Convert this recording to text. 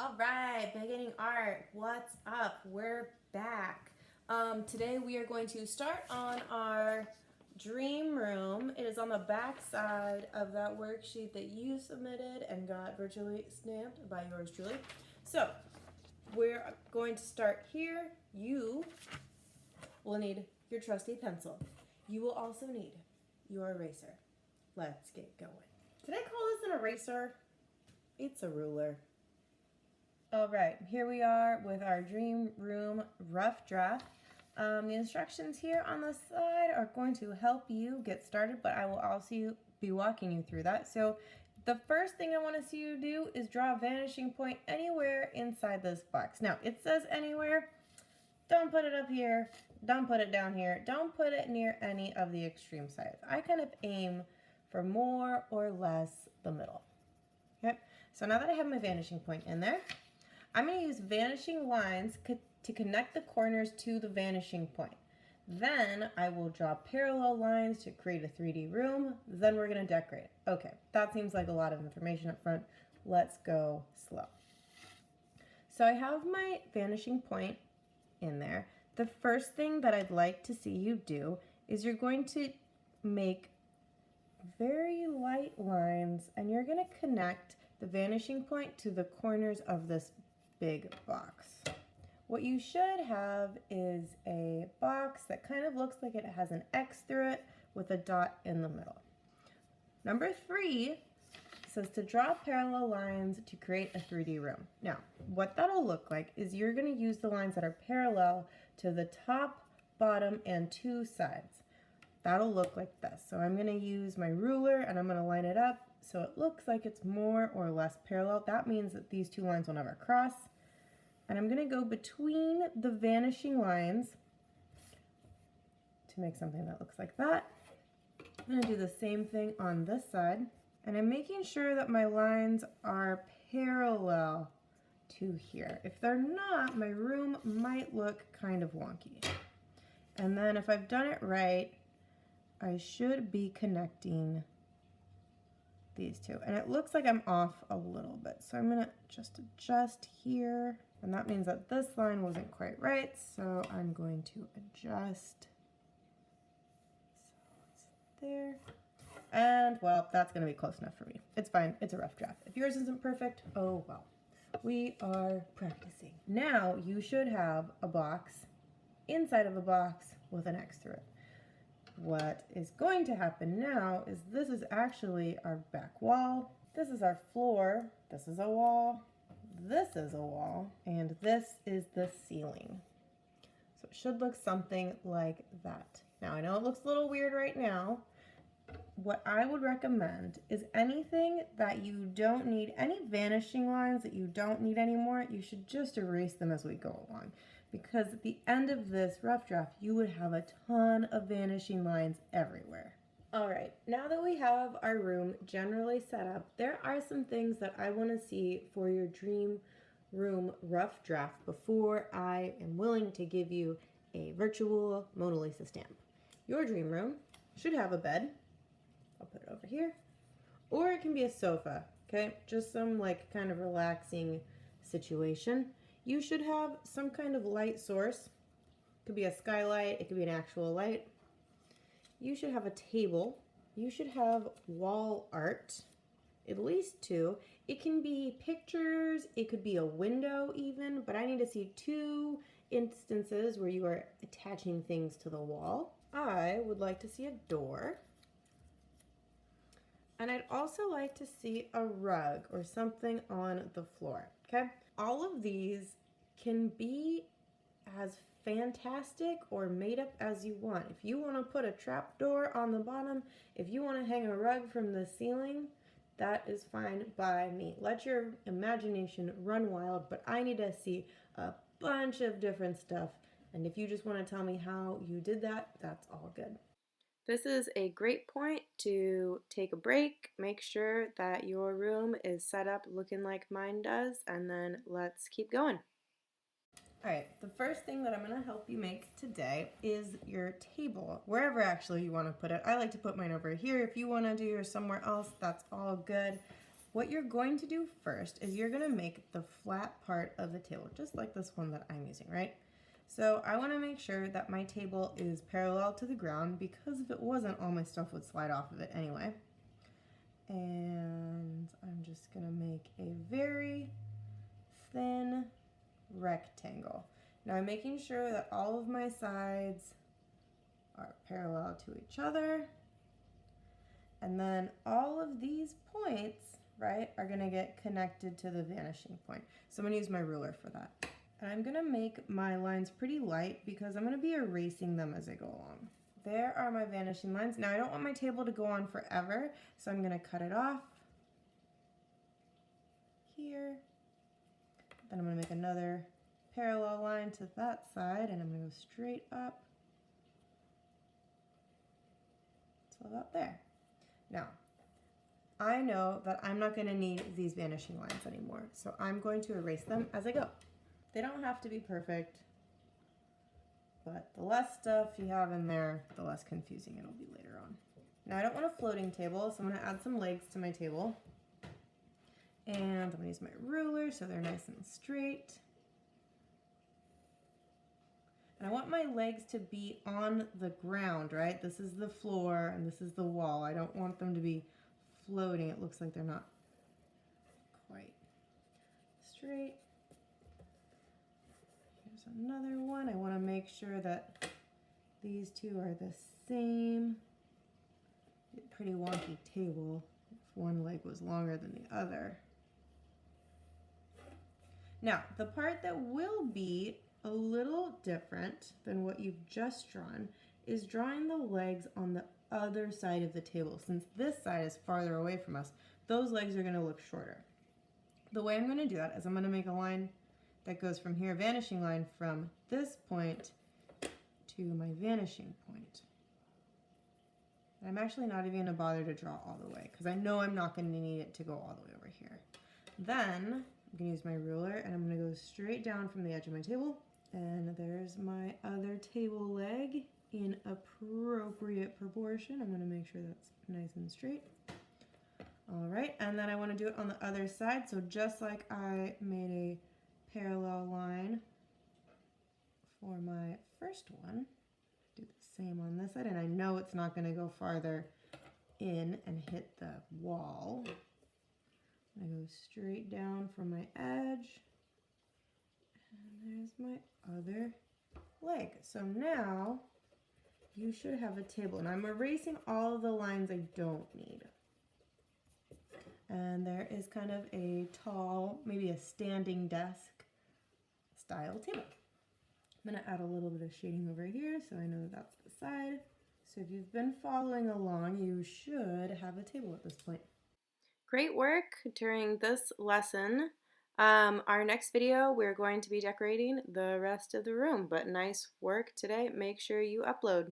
All right, beginning art. What's up? We're back. Today we are going to start on our dream room. It is on the back side of that worksheet that you submitted and got virtually stamped by yours truly. So we're going to start here. You will need your trusty pencil. You will also need your eraser. Let's get going. Did I call this an eraser? It's a ruler. All right, here we are with our dream room rough draft. The instructions here on the side are going to help you get started, but I will also be walking you through that. So the first thing I want to see you do is draw a vanishing point anywhere inside this box. Now, it says anywhere. Don't put it up here. Don't put it down here. Don't put it near any of the extreme sides. I kind of aim for more or less the middle. Okay, so now that I have my vanishing point in there, I'm going to use vanishing lines to connect the corners to the vanishing point. Then I will draw parallel lines to create a 3D room. Then we're going to decorate. Okay, that seems like a lot of information up front. Let's go slow. So I have my vanishing point in there. The first thing that I'd like to see you do is you're going to make very light lines and you're going to connect the vanishing point to the corners of this big box. What you should have is a box that kind of looks like it has an X through it with a dot in the middle. Number 3 says to draw parallel lines to create a 3D room. Now, what that'll look like is you're going to use the lines that are parallel to the top, bottom, and 2 sides. That'll look like this. So I'm going to use my ruler and I'm going to line it up so it looks like it's more or less parallel. That means that these 2 lines will never cross. And I'm going to go between the vanishing lines to make something that looks like that. I'm going to do the same thing on this side. And I'm making sure that my lines are parallel to here. If they're not, my room might look kind of wonky. And then if I've done it right, I should be connecting these 2. And it looks like I'm off a little bit. So I'm going to just adjust here. And that means that this line wasn't quite right. So I'm going to adjust. So it's there. And well, that's going to be close enough for me. It's fine. It's a rough draft. If yours isn't perfect, oh well. We are practicing. Now you should have a box inside of a box with an X through it. What is going to happen now is this is actually our back wall. This is our floor. This is a wall. This is a wall. And this is the ceiling. So it should look something like that. Now I know it looks a little weird right now. What I would recommend is anything that you don't need, any vanishing lines that you don't need anymore, you should just erase them as we go along. Because at the end of this rough draft, you would have a ton of vanishing lines everywhere. All right, now that we have our room generally set up, there are some things that I want to see for your dream room rough draft before I am willing to give you a virtual Mona Lisa stamp. Your dream room should have a bed. I'll put it over here. Or it can be a sofa, okay? Just some like kind of relaxing situation. You should have some kind of light source. It could be a skylight, it could be an actual light. You should have a table. You should have wall art, at least 2. It can be pictures, it could be a window even, but I need to see 2 instances where you are attaching things to the wall. I would like to see a door. And I'd also like to see a rug or something on the floor, okay? All of these can be as fantastic or made up as you want. If you want to put a trap door on the bottom, if you want to hang a rug from the ceiling, that is fine by me. Let your imagination run wild, but I need to see a bunch of different stuff. And if you just want to tell me how you did that, that's all good. This is a great point to take a break, make sure that your room is set up looking like mine does, and then let's keep going. All right, the first thing that I'm going to help you make today is your table, wherever actually you want to put it. I like to put mine over here. If you want to do yours somewhere else, that's all good. what you're going to do first is you're gonna make the flat part of the table, just like this one that I'm using, right? So I wanna make sure that my table is parallel to the ground, because if it wasn't, all my stuff would slide off of it anyway. And I'm just gonna make a very thin rectangle. Now I'm making sure that all of my sides are parallel to each other. And then all of these points, right, are gonna get connected to the vanishing point. So I'm gonna use my ruler for that. And I'm gonna make my lines pretty light because I'm gonna be erasing them as I go along. There are my vanishing lines. Now I don't want my table to go on forever, so I'm gonna cut it off here. Then I'm gonna make another parallel line to that side, and I'm gonna go straight up to about there. Now, I know that I'm not gonna need these vanishing lines anymore, so I'm going to erase them as I go. They don't have to be perfect, but the less stuff you have in there, the less confusing it'll be later on. Now I don't want a floating table, so I'm gonna add some legs to my table. And I'm gonna use my ruler so they're nice and straight. And I want my legs to be on the ground, right? This is the floor and this is the wall. I don't want them to be floating. It looks like they're not quite straight. Here's another one. I want to make sure that these two are the same. Pretty wonky table if one leg was longer than the other. Now, the part that will be a little different than what you've just drawn is drawing the legs on the other side of the table. Since this side is farther away from us, those legs are going to look shorter. The way I'm going to do that is I'm going to make a line that goes from here, vanishing line from this point to my vanishing point. I'm actually not even going to bother to draw all the way because I know I'm not going to need it to go all the way over here. Then I'm going to use my ruler and I'm going to go straight down from the edge of my table. And there's my other table leg in appropriate proportion. I'm going to make sure that's nice and straight. All right, and then I want to do it on the other side. So just like I made a parallel line for my first one, do the same on this side. And I know it's not going to go farther in and hit the wall. I go straight down from my edge. And there's my other leg. So now you should have a table. And I'm erasing all of the lines I don't need. And there is kind of a tall, maybe a standing desk style table. I'm going to add a little bit of shading over here so I know that that's the side. So if you've been following along, you should have a table at this point. Great work during this lesson. Our next video, we're going to be decorating the rest of the room, but nice work today. Make sure you upload.